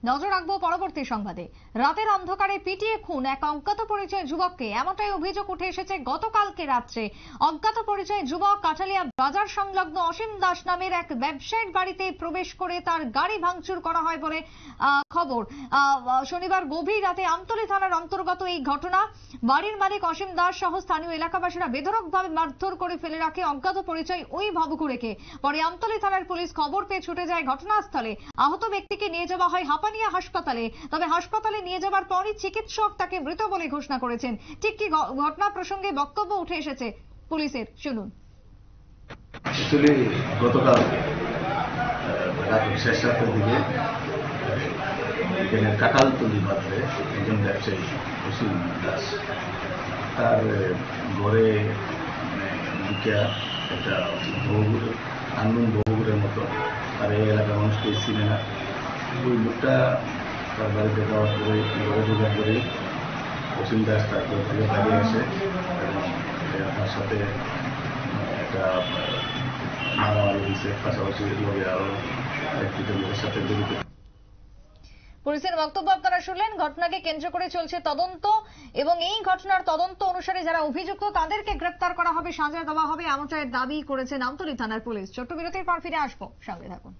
নজর রাখবো পরবর্তী সংবাদে। রাতের অন্ধকারে পিটিয়ে খুন এক অজ্ঞাত পরিচয় যুবককে, এমনটাই অভিযোগ উঠে এসেছে গতকালকে রাত্রে। অজ্ঞাত পরিচয় যুবক কাঠালিয়া বাজার সংলগ্ন অসীম দাস নামের এক ব্যবসায়ীর বাড়িতে প্রবেশ করে তার গাড়ি ভাঙচুর করা হয় বলে খবর। শনিবার গভীর রাতে আমতলী থানার অন্তর্গত এই ঘটনা। বাড়ির মালিক অসীম দাস সহ স্থানীয় এলাকাবাসীরা বেধড়কভাবে মারধর করে ফেলে রাখে অজ্ঞাত পরিচয় ওই ভবঘুরেকে। পরে আমতলী থানার পুলিশ খবর পেয়ে ছুটে যায় ঘটনাস্থলে। আহত ব্যক্তিকে নিয়ে যাওয়া হয় হাপানিয়া হাসপাতালে। তবে হাসপাতালে নিয়ে যাওয়ার পরই চিকিৎসক তাকে মৃত বলে ঘোষণা করেছেন। ঠিক কি ঘটনা প্রসঙ্গে বক্তব্য উঠে এসেছে পুলিশের, শুনুন। গতকাল রাত 7:30টার দিকে এখানে কাঁঠালতলী বাজারে একজন ব্যবসায়ী অসীম দাস তার ঘরে ঢুকিয়া একটা আনন্দন বহুগুরের মতো, আর এই এলাকার মানুষকে চিনে না। ওই লোকটা তার বাড়িতে যাওয়ার পরে ঘরে ঢোকার পরে অসীম দাস তার ঘর থেকে দাঁড়িয়ে আসে এবং তার সাথে একটা মারামারি হয়েছে, পাশাপাশি লগে আরো একজন লোকের সাথে জড়িত। পুলিশের বক্তব্য আপনারা শুনলেন। ঘটনাকে কেন্দ্র করে চলছে তদন্ত এবং এই ঘটনার তদন্ত অনুসারে যারা অভিযুক্ত তাদেরকে গ্রেপ্তার করা হবে, সাজা দেওয়া হবে, এমনটাই দাবি করেছে আমতলী থানার পুলিশ। ছোট্ট বিরতির পর ফিরে আসবো, সঙ্গে থাকুন।